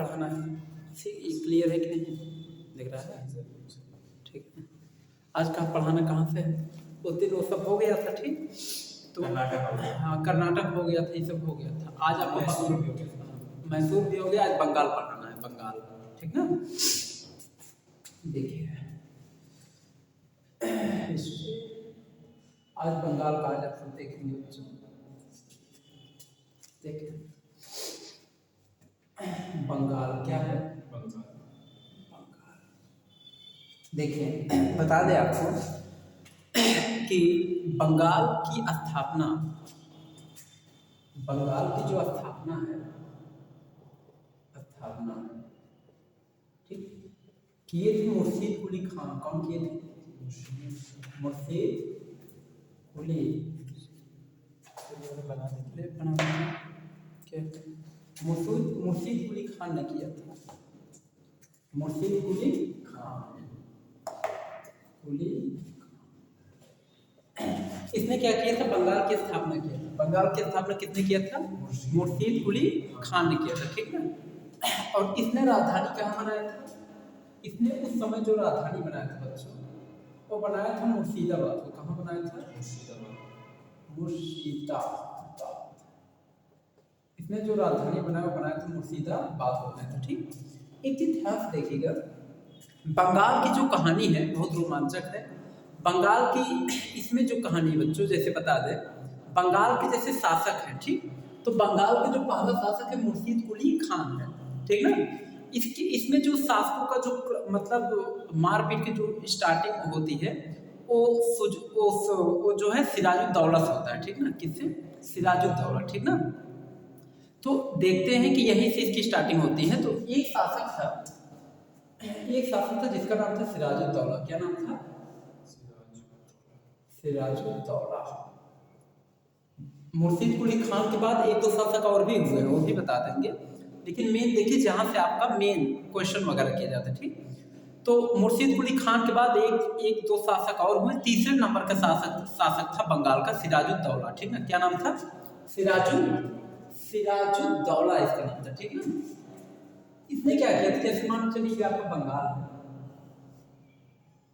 पढ़ाना है, क्लियर है कि नहीं, दिख रहा है? ठीक है। आज का पढ़ाना कहाँ से है? उस दिन वो सब हो गया था, ठीक, तो हाँ कर्नाटक हो गया था, ये सब हो गया था। आज आपको मैसूर भी हो गया, आज बंगाल पढ़ाना है, बंगाल, ठीक ना। देखिए आज बंगाल का आज आप सब देखेंगे बच्चों, देखिए बंगाल क्या है, बंगाल। देखिए बता दें आपको कि बंगाल की स्थापना, बंगाल की जो स्थापना है, स्थापना ठीक किए थे मुर्शीद कुली खान। कौन किए थे? मुर्शीद कुली, बना मुर्शीद कुली खान ने किया था। मुर्शीद कुली खान, कुली इसने क्या किया था? बंगाल की स्थापना किया था। बंगाल की स्थापना किसने किया था? मुर्शीद कुली खान ने किया था, ठीक ना। और इसने राजधानी कहाँ बनाया था? इसने उस समय जो राजधानी बनाया था बच्चों, वो बनाया था मुर्शिदाबाद को। कहाँ बनाया था? मुर्शिदाबाद। इसने जो राजधानी बनाया वो बनाया था मुर्शिदाबाद को बनाया था, ठीक। एक चीज ध्यान से देखिएगा, बंगाल की जो कहानी है बहुत रोमांचक है। बंगाल की इसमें जो कहानी बच्चों, जैसे बता दें, बंगाल के जैसे शासक हैं, ठीक, तो बंगाल के जो पहला शासक है मुर्शीद कुली खान है, ठीक ना। इसमें जो शासकों का जो मतलब मारपीट की जो स्टार्टिंग होती है वो जो है सिराजुद्दौला से होता है, ठीक ना। किससे? सिराजुद्दौला, ठीक ना। तो देखते हैं कि यहीं से इसकी स्टार्टिंग होती है। तो एक शासक था जिसका नाम था सिराजुद्दौला। क्या नाम था? सिराजुद्दौला। मुर्शीद कुली खान के बाद एक दो शासक और भी हुए, वो भी बता देंगे, लेकिन मेन देखिए जहाँ से आपका मेन क्वेश्चन वगैरह किया जाता है, ठीक। तो मुर्शीद कुली खान के बाद एक दो शासक और हुए। तीसरे नंबर का शासक था बंगाल का सिराजुद्दौला, ठीक ना। क्या नाम था? सिराजुद्दौला इसका नाम था, ठीक ना। इसने क्या किया था? जैसे मान चलिए आपका बंगाल है,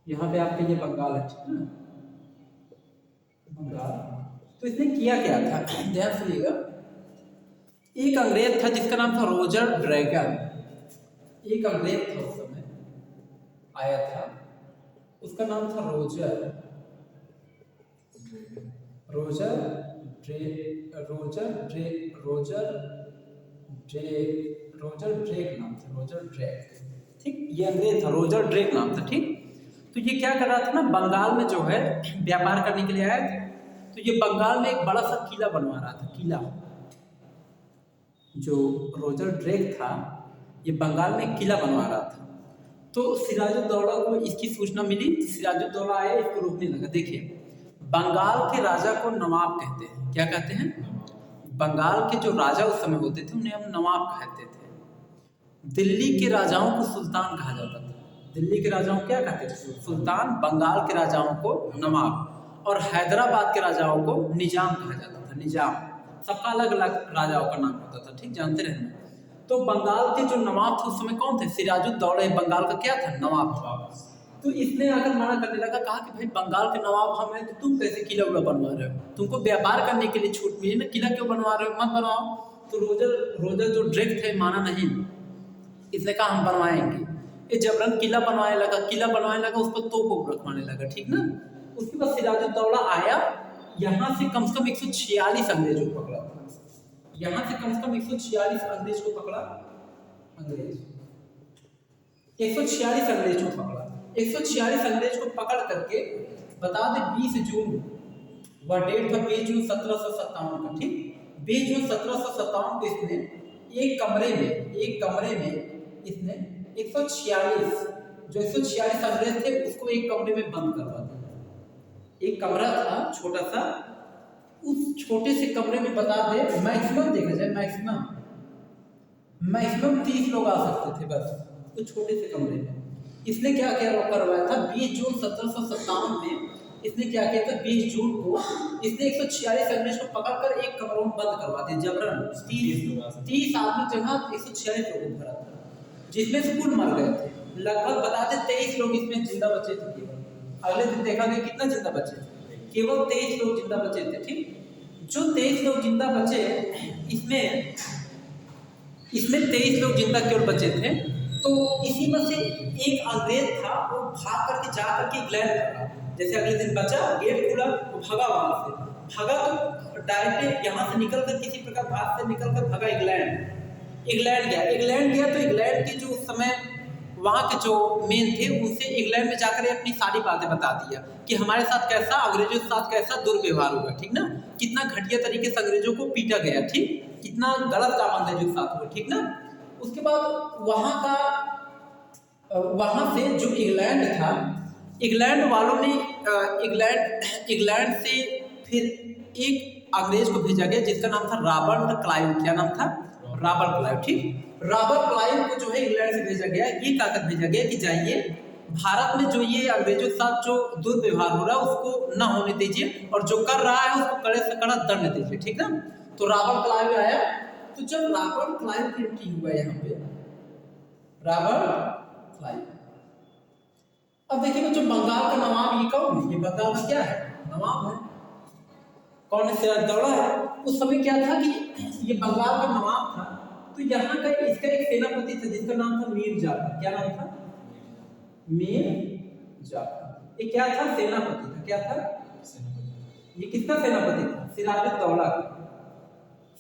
यहाँ पे आपके ये बंगाल है, ठीक ना, बंगाल। तो इसने किया क्या था, ध्यान सुनिएगा। एक अंग्रेज था जिसका नाम था रोजर ड्रैगन। एक अंग्रेज था उस समय आया था, उसका नाम था रोजर ड्रेक नाम था, रोजर ड्रेक, ठीक। ये अंग्रेज था, रोजर ड्रेक नाम था, ठीक। तो ये क्या कर रहा था ना, बंगाल में जो है व्यापार करने के लिए आया था। तो ये बंगाल में एक बड़ा सा किला बनवा रहा था, किला। जो रोजर ड्रेक था ये बंगाल में एक किला बनवा रहा था। तो सिराजुद्दौला को इसकी सूचना मिली, तो सिराजुद्दौला आया, इसको रोकने लगा। देखिए बंगाल के राजा को नवाब कहते हैं। क्या कहते हैं? बंगाल के जो राजा उस समय होते थे उन्हें हम नवाब कहते थे। दिल्ली के राजाओं को सुल्तान कहा जाता था। दिल्ली के राजाओं को क्या कहते थे? सुल्तान। बंगाल के राजाओं को नवाब, और हैदराबाद के राजाओं को निजाम कहा जाता था, निजाम। सबका अलग अलग राजाओं का नाम होता था, ठीक, जानते रहना। तो बंगाल के जो नवाब थे उस समय कौन थे? सिराजुद्दौला बंगाल का क्या था? नवाब था। तो इसने आकर मना करने लगा, कहा कि भाई बंगाल के नवाब हम हैं, तो तुम कैसे किला उला बनवा रहे हो? तुमको व्यापार करने के लिए छूट मिली ना, किला क्यों बनवा रहे हो? मत बनवाओ। तो रोजर जो ड्रेक थे माना नहीं, इसने कहा हम बनवाएंगे। ये जबरन किला बनवाने लगा, उस पर तोप रखवाने लगा, ठीक ना। उसके बाद सिराजुद्दौला आया, यहाँ से कम से कम 146 अंग्रेजों को पकड़ा था। यहाँ से कम से कम 146 अंग्रेज को पकड़ा, 146 अंग्रेज को पकड़ा। 146 अंग्रेज को पकड़ करके बता दे 20 जून वह डेट था, 20 जून 1757 का, ठीक। 20 जून 1757 को इसने एक कमरे में इसने 146 जो 146 अंग्रेज थे उसको एक कमरे में बंद करवा दिया। एक कमरा था छोटा सा, उस छोटे से कमरे में बता दे मैक्सिमम देखा जाए मैक्सिमम 30 लोग आ सकते थे बस, तो छोटे से कमरे में। इसने क्या क्या करवाया था? 20 जून 1757 में इसने क्या किया था 20 जून को इसने 146 अंग्रेज को पकड़कर एक कमरों में बंद करवा दिया जबरन। 30 आदमी जगह 146 लोगों को भरा था, जिसमें से कुल मर गए थे। लगभग बताते 23 लोग इसमें जिंदा बचे थे केवल। अगले दिन देखा गया कितना जिंदा बचे, केवल 23 लोग जिंदा बचे थे। ठीक, जो 23 लोग जिंदा बचे इसमें 23 लोग जिंदा केवल बचे थे। तो इसी में से एक अंग्रेज था, वो भाग करके जा करके इंग्लैंड भागा। जैसे अगले दिन बचा, गेट खुला तो भागा, वहां से भागा तो डायरेक्ट यहाँ से निकल कर किसी प्रकार भाग से निकल कर भागा इंग्लैंड गया। तो इंग्लैंड के जो उस समय वहाँ के जो मेन थे उनसे इंग्लैंड में जाकर अपनी सारी बातें बता दिया कि हमारे साथ कैसा, अंग्रेजों के साथ कैसा दुर्व्यवहार हुआ। ठीक ना, कितना घटिया तरीके से अंग्रेजों को पीटा गया। ठीक, कितना गलत काम अंग्रेजों के साथ हुआ। ठीक ना, उसके बाद वहाँ से जो इंग्लैंड था, इंग्लैंड वालों ने इंग्लैंड से फिर एक अंग्रेज को भेजा गया जिसका नाम था रॉबर्ट क्लाइव। क्या नाम था? Robert Clive. ठीक, रॉबर्ट क्लाइव को जो है इंग्लैंड से भेजा गया, ये कागज भेजा गया कि जाइए भारत में जो ये अंग्रेजों के साथ जो दुर्व्यवहार हो रहा है उसको न होने दीजिए और जो कर रहा है उसको कड़े से कड़ा दंड दीजिए। ठीक ना, तो रॉबर्ट क्लाइव आया। तो जब रॉबर्ट क्लाइव की एंट्री हुआ यहाँ पे, रॉबर्ट क्लाइव, अब देखिए जो बंगाल का नवाब ये कौन है? ये बंगाल का क्या है? नवाब है। कौन है? सिराजुद्दौला है। उस समय क्या था कि ये बंगाल का नवाब था, तो यहाँ का इसका एक सेनापति था जिसका नाम था मीर जाफर। क्या नाम था? मीर जाफर। ये क्या था? सेनापति था। क्या था? ये किसका सेनापति था? सिराजुद्दौला का।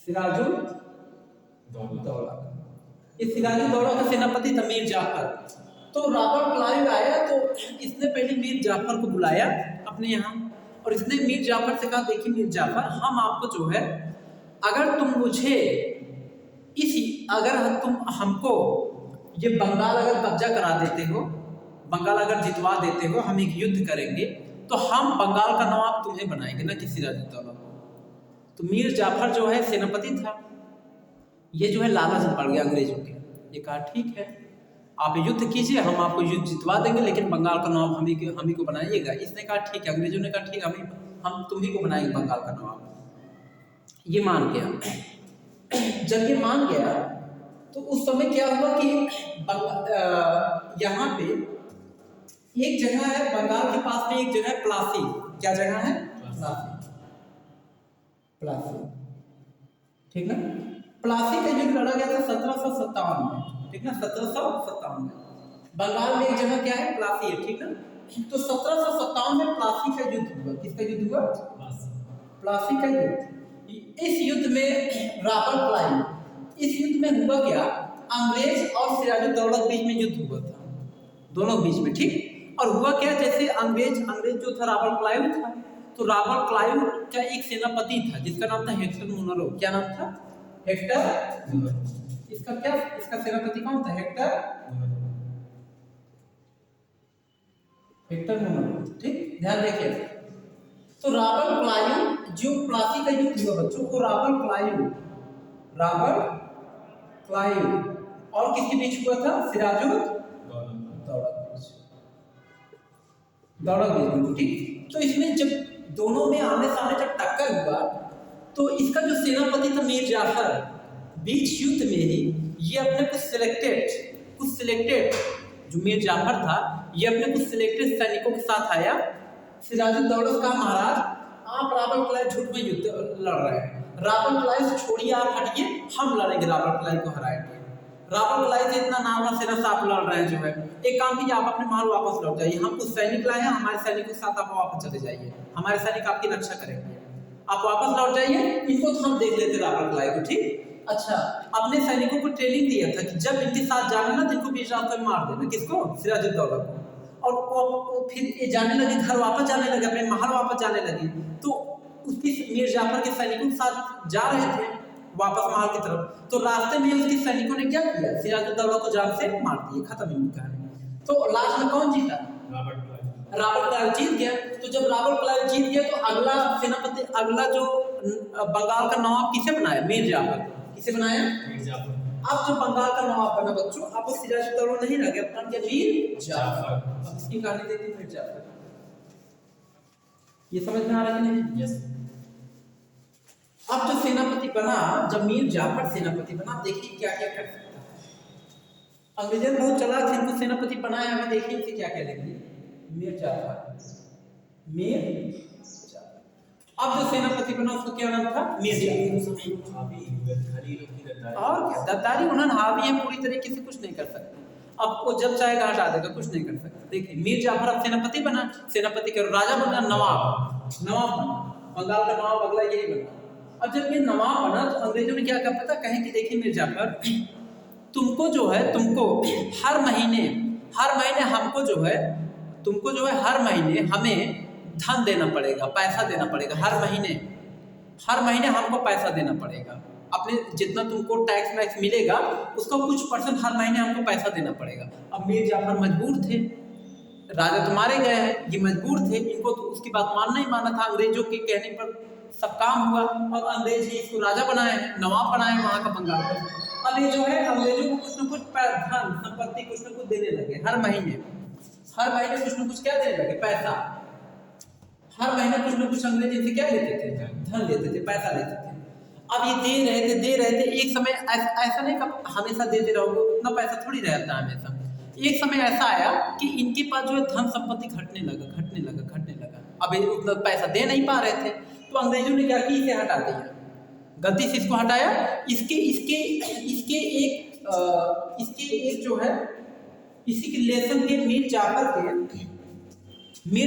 सिराजुद्दौला, ये सिराजुद्दौला का सेनापति था मीर जाफर। तो रॉबर्ट क्लाइव आया तो इसने पहले मीर जाफर को बुलाया अपने यहाँ और इसने मीर जाफर से कहा, देखिए मीर जाफर, हम आपको जो है, अगर तुम मुझे अगर तुम हमको ये बंगाल अगर कब्जा करा देते हो, बंगाल अगर जितवा देते हो, हम एक युद्ध करेंगे तो हम बंगाल का नवाब तुम्हें बनाएंगे, ना कि सिराजुद्दौला को। तो मीर जाफर जो है सेनापति था, ये जो है लालच में पड़ गया अंग्रेजों के। ये कहा ठीक है, आप युद्ध कीजिए, हम आपको युद्ध जितवा देंगे, लेकिन बंगाल का नवाब हम ही को बनाइएगा। इसने कहा ठीक है, अंग्रेजों ने कहा ठीक है, हम तुम्ही को बनाएंगे बंगाल का नवाब। ये मान गया। जब ये मान गया तो उस समय क्या हुआ कि यहाँ पे एक जगह है बंगाल के पास में, एक जगह है प्लासी। क्या जगह है? प्लासी। ठीक ना, प्लासी का युद्ध लड़ा गया था 1757 में। ठीक ना, 1757 में बंगाल में एक जगह क्या है? प्लासी है। ठीक ना, तो 1757 में प्लासी का युद्ध हुआ। किसका युद्ध हुआ? प्लासी का युद्ध। इस युद्ध में रॉबर्ट क्लाइव, इस युद्ध में हुआ क्या, अंग्रेज और सिराजुद्दौला के बीच में युद्ध हुआ था, दोनों बीच में। ठीक, और हुआ क्या, जैसे अंग्रेज जो था रॉबर्ट क्लाइव था, तो रॉबर्ट क्लाइव का एक सेनापति था जिसका नाम था हेक्टर मुनरो। क्या नाम था? हेक्टर। इसका सेनापति कौन था? Hector Munro. ठीक, ध्यान देखिए। तो रॉबर्ट क्लाइव, जो प्लासी का युद्ध हुआ बच्चों को, रॉबर्ट क्लाइव और किसके बीच हुआ था? सिराजुद्दौला के बीच। ठीक, तो इसमें जब दोनों में आमने सामने जब टक्कर हुआ तो इसका जो सेनापति था मीर जाफर, बीच युद्ध में ही ये अपने कुछ सिलेक्टेड जो मीर जाफर था, ये अपने कुछ सिलेक्टेड सैनिकों के साथ आया। सिराजुद्दौला का महाराज, आप रॉबर्ट क्लाइव झूठ में युद्ध लड़ रहे हैं, रॉबर्ट क्लाइव से छोड़िए, आप हटिए, हम लड़ेंगे, रॉबर्ट क्लाइव को हराएंगे। रॉबर्ट क्लाइव से इतना नाम सेना से आप लड़ रहे हैं, जो है एक काम कीजिए, आप अपने महल वापस लौट जाइए, हम कुछ सैनिक लाए हैं, हमारे सैनिकों के साथ आप वापस चले जाइए, हमारे सैनिक आपकी रक्षा करेंगे, आप वापस लौट जाइए, इनको तो हम देख लेते रॉबर्ट क्लाइव को। ठीक, अच्छा, अपने सैनिकों को ट्रेनिंग दिया था कि जब इनके साथ जाना ना तो इनको बीच रास्ते में मार देना। किसको? सिराजुद्दौला को। और वो फिर ये जाने लगे, घर वापस जाने लगे, अपने महल वापस जाने लगे, तो उसकी मीर जाफर के सैनिकों के साथ जा रहे थे वापस महल की तरफ, तो रास्ते में उसके सैनिकों ने क्या किया? सिराजुद्दौला को जान से मार दिए, खत्म इनकी कहानी। तो लास्ट में कौन जीता? रॉबर्ट क्लाइव जीत गया। तो जब रॉबर्ट क्लाइव जीत गया तो अगला जो बंगाल का नवाब किसे बनाया? मीर जाफर। किसे बनाया? मीर जाफर। अब जो बंगाल का नवाब बना बच्चों, अब वो सिराजुद्दौला नहीं रह गया, बन गया मीर जाफर। अब इसकी कहानी देखिए, मीर जाफर। ये समझ में आ रहा है कि नहीं? यस। अब जो सेनापति बना, जब मीर जाफर सेनापति बना, देखिए क्या क्या कर सकता है। अंग्रेजों ने बहुत चालाक थे, इनको सेनापति बनाया। अभी देखिए इसे क्या कहेंगे, मीर जाफर, मीर जाफर। अब जो सेनापति बना उसका क्या नाम था, मीर जाफर। और क्या गद्दारी, उन्होंने हावी है, पूरी तरीके से कुछ नहीं कर सकते। अब वो जब चाहेगा हटा देगा, कुछ नहीं कर सकता। देखिए मीर जाफर अब सेनापति बना, सेनापति के राजा बना, नवाब, नवाब बना, बंगाल का नवाब अगला यही बना। अब जब ये नवाब बना तो अंग्रेजों ने क्या कहा पता, कहें कि देखिए मीर जाफर, तुमको जो है, तुमको हर महीने हमको जो है, तुमको जो है हर महीने हमें धन देना पड़ेगा, पैसा देना पड़ेगा। हर महीने हमको पैसा देना पड़ेगा। अपने जितना तुमको टैक्स वैक्स मिलेगा उसका कुछ परसेंट हर महीने हमको पैसा देना पड़ेगा। अब मीर जाफर मजबूर थे, राजा तो मारे गए हैं, ये मजबूर थे, इनको तो उसकी बात मानना ही माना था। अंग्रेजों के कहने पर सब काम हुआ और अंग्रेज ही इसको राजा बनाए हैं, नवाब बनाए वहाँ का बंगाल का। अब ये जो है अंग्रेजों को कुछ न कुछ धन संपत्ति कुछ न कुछ देने लगे। हर महीने कुछ न कुछ क्या देने लगे, पैसा। हर महीने कुछ न कुछ अंग्रेज इनसे क्या लेते थे, धन लेते थे, पैसा लेते थे। अब ये दे रहे थे। एक समय ऐसा नहीं कि हमेशा देते रहोगे, उतना पैसा थोड़ी रहता है हमेशा। एक समय ऐसा आया कि इनके पास जो है धन संपत्ति घटने लगा। अब ये उतना पैसा दे नहीं पा रहे थे, तो अंग्रेजों ने क्या किया, इसे हटा दिया, गलती से इसको हटाया। इसके एक जो है, इसी के रिलेशन के मीर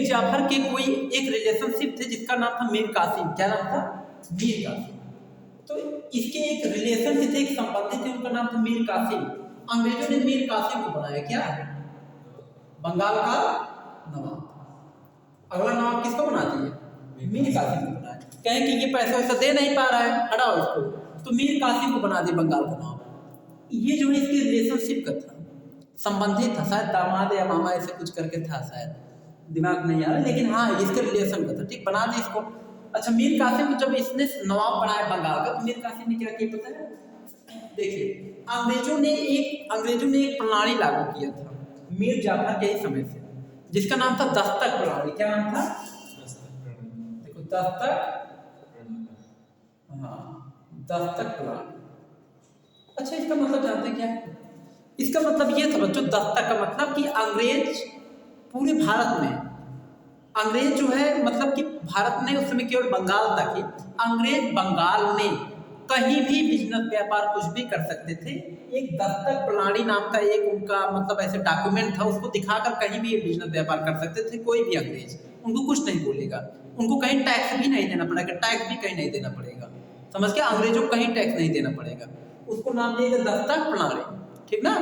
जाफर के कोई एक रिलेशनशिप थे जिसका नाम था मीर कासिम। क्या नाम था, मीर कासिम। तो इसके एक रिलेशन से थे, एक संबंधी थे, उनका नाम था मीर कासिम। अंग्रेजों ने मीर कासिम को बनाया क्या, बंगाल का नवाब। अगला नवाब किसको बना दिया, मीर कासिम को बनाया। कहें कि ये पैसा वैसा दे नहीं पा रहा है, हटाओ इसको, तो मीर कासिम को बना दिया बंगाल का नवाब। ये जो है इसके रिलेशनशिप का था, संबंधित था, शायद दामाद या मामा ऐसे कुछ करके था, शायद दिमाग नहीं आ रहा, लेकिन हाँ इसके रिलेशन का था। ठीक, बना दी इसको। अच्छा, मीर कासिम को जब इसने नवाब बनाया बंगाल का, तो मीर कासिम ने क्या किया पता है, देखिए अंग्रेजों ने एक प्रणाली लागू किया था मीर जाफर के ही समय से, जिसका नाम था दस्तक प्रणाली। क्या नाम था, देखो दस्तक, हाँ दस्तक प्रणाली। अच्छा, इसका मतलब जानते क्या है? इसका मतलब ये था बच्चों, दस्तक का मतलब कि अंग्रेज पूरे भारत में, अंग्रेज जो है मतलब कि भारत में उस समय केवल बंगाल तक ही, अंग्रेज बंगाल में कहीं भी बिजनेस व्यापार कुछ भी कर सकते थे। एक दस्तक प्रणाली नाम का एक उनका मतलब ऐसे डॉक्यूमेंट था, उसको दिखाकर कहीं भी ये बिजनेस व्यापार कर सकते थे। कोई भी अंग्रेज उनको कुछ नहीं बोलेगा, उनको कहीं टैक्स भी नहीं देना पड़ेगा, टैक्स भी कहीं नहीं देना पड़ेगा, समझ के, अंग्रेजों को कहीं टैक्स नहीं देना पड़ेगा। उसको नाम दिया गया दस्तक प्रणाली, ठीक ना।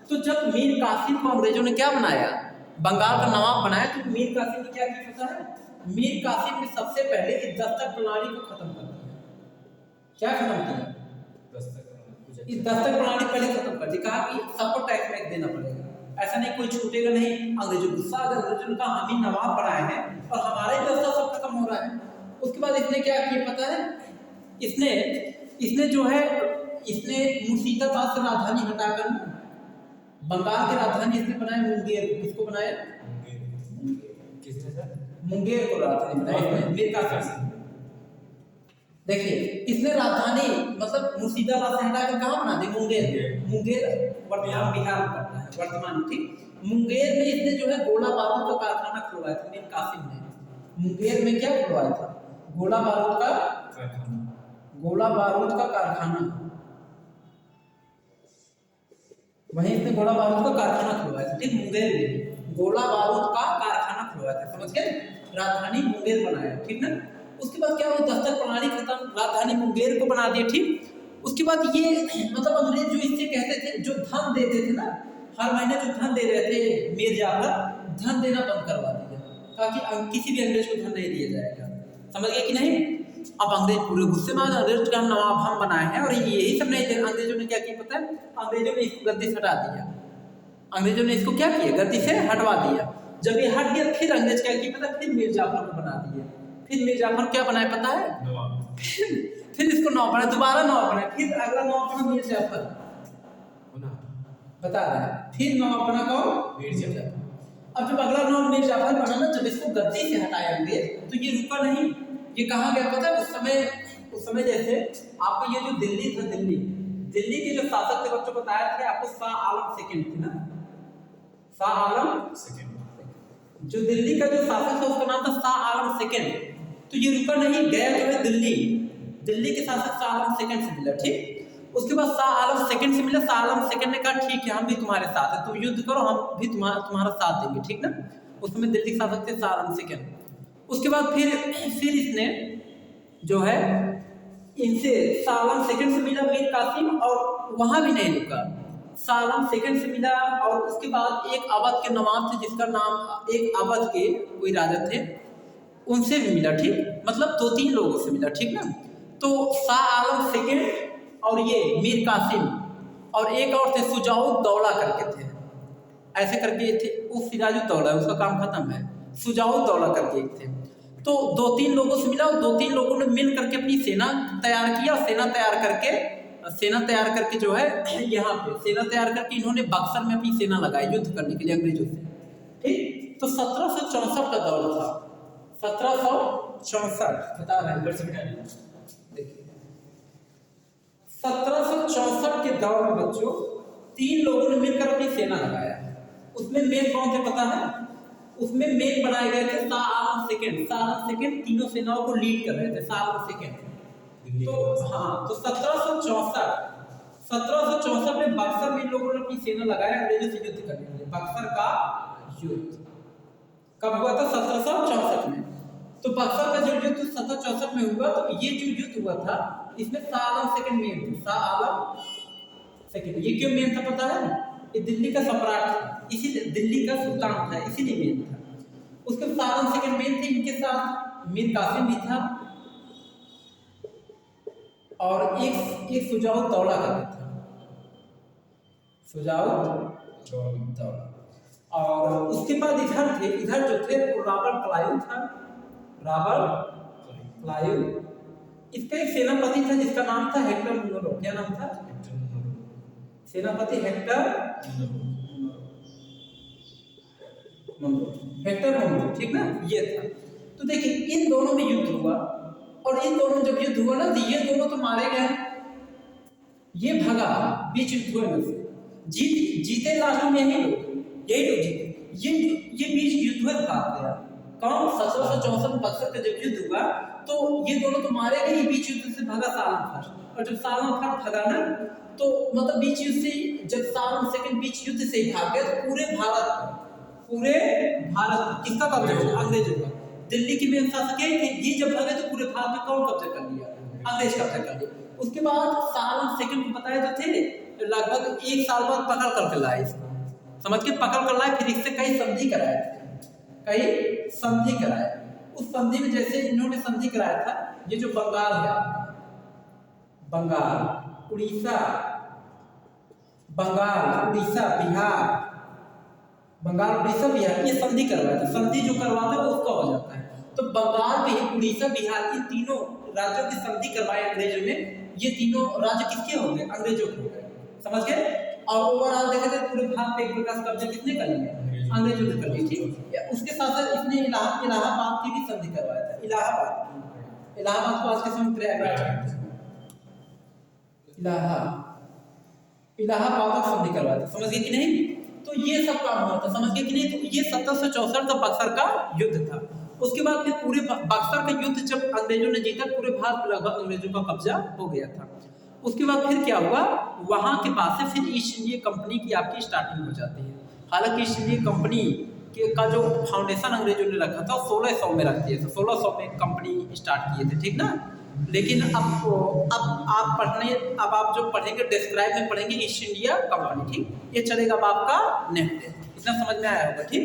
तो जब मीर कासिम को अंग्रेजों ने क्या बनाया, बंगाल का नवाब बनाया, तो मीर कासिम ने क्या किया पता है, मीर कासिम ने सबसे पहले इस दस्तक प्रणाली को खत्म कर दिया। क्या खत्म किया, इस दस्तक प्रणाली पहले खत्म कर दी। कहा कि सबको टैक्स वैक्स देना पड़ेगा, ऐसा नहीं कोई छूटेगा नहीं। अंग्रेजों गुस्सा आ गया, अंग्रेजों ने कहा हम ही नवाब बनाए हैं और हमारा ही दस्ता सब खत्म हो रहा है। उसके बाद इसने क्या किया पता है, इसने जो है, इसने मुर्शिदाबाद से राजधानी हटाकर बंगाल की राजधानी इसने बनाया मुंगेर। किसको बनाया, मुंगेर को राजधानी बनाया मीर कासिम। देखिए इसने राजधानी मतलब मुर्शिदाबाद से हटाकर कहाँ बना दी, मुंगेर वर्तमान बिहार में पड़ता है, वर्तमान, ठीक। मुंगेर में इसने जो है गोला बारूद का कारखाना खुलवाया था मीर कासिम ने। मुंगेर में क्या खुलवाया था, गोला बारूद का कारखाना। वहीं इसने गोला बारूद का कारखाना खुलवाया था, ठीक। मुंगेर में गोला बारूद का कारखाना खुलवाया था, समझ गए, राजधानी मुंगेर बनाया, ठीक ना। उसके बाद क्या हुआ, दस्तक प्रणाली खत्म, राजधानी मुंगेर को बना दिए, ठीक। उसके बाद ये मतलब अंग्रेज जो इससे कहते थे, जो धन देते थे ना, हर महीने जो धन दे रहे थे मीर जाफर, धन देना बंद करवा दिया, ताकि किसी भी अंग्रेज को धन नहीं दिया जाएगा, समझ गए कि नहीं। अब अंग्रेज पूरे गुस्से में, अंग्रेज का नवाब हम बनाए हैं और यही सब नहीं दे। अंग्रेजों ने क्या किया पता है, अंग्रेजों ने इसको गद्दी से हटा दिया, अंग्रेजों ने इसको क्या किया, गद्दी से हटवा दिया। जब ये हट गया, फिर अंग्रेज क्या किया पता, फिर मीर जाफर को बना दिया। फिर मीर जाफर क्या बनाया पता है, फिर इसको नवाब बनाया, दोबारा नवाब बनाया, फिर अगला नवाब बना मीर जाफर, बता रहा है, फिर नवाब बना कौन, मीर जाफर। अब जब अगला नाम मीर जाफर बना ना, जब इसको गद्दी से हटाया अंग्रेज तो ये रुका नहीं, ये कहाँ गया पता है? उस समय जैसे आपको ये जो दिल्ली था, दिल्ली के जो शासक थे, बच्चों बताया थे आपको, शाह आलम सेकंड थे ना, शाह आलम सेकंड, जो दिल्ली का जो शासक था उसका नाम था शाह आलम सेकंड। तो ये रुका नहीं, गया जो है दिल्ली के शासक शाह आलम सेकंड से मिला, ठीक। उसके बाद शाह आलम सेकंड से मिला, शाह आलम सेकंड ने कहा ठीक है हम भी तुम्हारे साथ हैं, तुम युद्ध करो हम भी तुम्हारा साथ देंगे, ठीक ना। उस समय दिल्ली के शासक थे शाह आलम सेकंड। उसके बाद फिर इसने जो है इनसे शाह आलम सेकंड से मिला मीर कासिम, और वहां भी नहीं रुका, शाह आलम सेकंड से मिला। और उसके बाद एक अवध के नवाब थे जिसका नाम, एक अवध के कोई राजा थे उनसे भी मिला, ठीक। मतलब 2-3 लोगों से मिला, ठीक ना। तो शाह आलम सेकंड और ये मीर कासिम और एक और थे शुजाउद्दौला करके थे, ऐसे करके ये थे। वो सिराजुद्दौला उसका काम खत्म है, शुजाउद्दौला करके एक थे। तो 2-3 लोगों से मिला, और 2-3 लोगों ने मिल करके अपनी सेना तैयार किया, और सेना तैयार करके जो है यहाँ पे सेना तैयार करके इन्होंने बक्सर में अपनी सेना लगाई युद्ध करने के लिए अंग्रेजों से, ठीक। तो 1764 का दौर था, 1764 बता रहे हैं, देखिए 1764 के दौर में बच्चों 3 लोगों ने मिलकर अपनी सेना लगाया। उसमें मेन कौन थे पता है? उसमें मेन बनाए गए थे शाह आलम सेकंड तीनों सेनाओं को लीड कर रहे थे, शाह आलम सेकंड। तो हाँ, तो 1764 में बक्सर में लोगों ने अपनी सेना लगाया अंग्रेजों से युद्ध करने के लिए। बक्सर का युद्ध कब हुआ था? 1764 में। तो बक्सर का जो युद्ध 1764 में हुआ, तो ये जो युद्ध हुआ था इसमें शाह आलम सेकंड मेन थे, शाह आलम सेकंड। ये क्यों मेन था पता है? ये दिल्ली का सम्राट था, इसीलिए दिल्ली का सुल्तान था, इसीलिए मेन था। उसके शाह आलम सेकंड मेन थे, इनके साथ मीर कासिम भी था, और एक शुजाउद्दौला का भी था, शुजाउद्दौला। और उसके बाद इधर जो थे वो रावल क्लाइव था, रावल क्लाइव। इसका एक सेनापति था जिसका नाम था हेक्टर मुनरो। क्या नाम था? सेनापति हेक्टर मुनरो, ठीक ना, ये था। तो देखिए इन दोनों में युद्ध हुआ, और इन दोनों जब युद्ध हुआ ना तो ये दोनों तो मारे गए, ये भगा, बीच युद्ध हुए में से जीते लास्ट में यही लोग जीते। ये बीच युद्ध हुआ भाग गया। कौन? 1764 में बक्सर का जब युद्ध हुआ तो ये दोनों तो मारे गए, बीच युद्ध से भागा शाह आलम फर्स्ट। और जब शाह आलम फर्स्ट भगा ना, तो मतलब बीच युद्ध से, जब शाह आलम सेकंड बीच युद्ध से ही भाग गए, तो पूरे भारत किसका कब्जा हो? अंग्रेजों का। दिल्ली की मेन शासक यही थे, ये जब भागे तो पूरे भारत में कौन कब्जा कर लिया? अंग्रेज कब्जा कर लिया। उसके बाद शाह आलम सेकंड को बताया जो थे लगभग 1 साल बाद पकड़ करके लाए इसको, समझ के पकड़ कर लाए, फिर इससे कई संधि कराए। उस संधि में जैसे इन्होंने संधि कराया था, ये जो बंगाल है, बंगाल उड़ीसा बिहार, ये संधि करवाया था। संधि जो करवाता है वो उसका हो जाता है। तो बंगाल भी, उड़ीसा, बिहार, इन तीनों राज्यों की संधि करवाए अंग्रेजों ने। ये तीनों राज्य किसके हो गए? अंग्रेजों के हो गए, समझ गए। और ओवरऑल देखा जाए पूरे भारत पे एक प्रकार से कब्जा किसने कर लिया? अंग्रेजों ने कर लिया, ठीक। उसके साथ साथ इसने इलाहाबाद की भी संधि करवाया था। इलाहाबाद को आज के समय प्रयागराज, इलाहाबाद का संधि करवाया था, समझ गए कि नहीं। तो ये सब काम हुआ था, समझ गए कि नहीं। तो ये 1764 का बक्सर का युद्ध था। उसके बाद फिर पूरे बक्सर का युद्ध जब अंग्रेजों ने जीता, पूरे भारत में लगभग अंग्रेजों का कब्जा हो गया था। उसके बाद फिर क्या हुआ, वहां के पास से फिर ईस्ट इंडिया कंपनी की आपकी स्टार्टिंग हो जाती है। हालांकि ईस्ट इंडिया कंपनी का जो फाउंडेशन अंग्रेजों ने रखा था 1600 में रख दिया था, 1600 में कंपनी स्टार्ट किए थे, ठीक ना। लेकिन अब आप जो पढ़ेंगे डिस्क्राइब में पढ़ेंगे ईस्ट इंडिया कंपनी, ठीक। ये चलेगा अब आपका नेक्स्ट, इतना समझ में आया होगा, ठीक।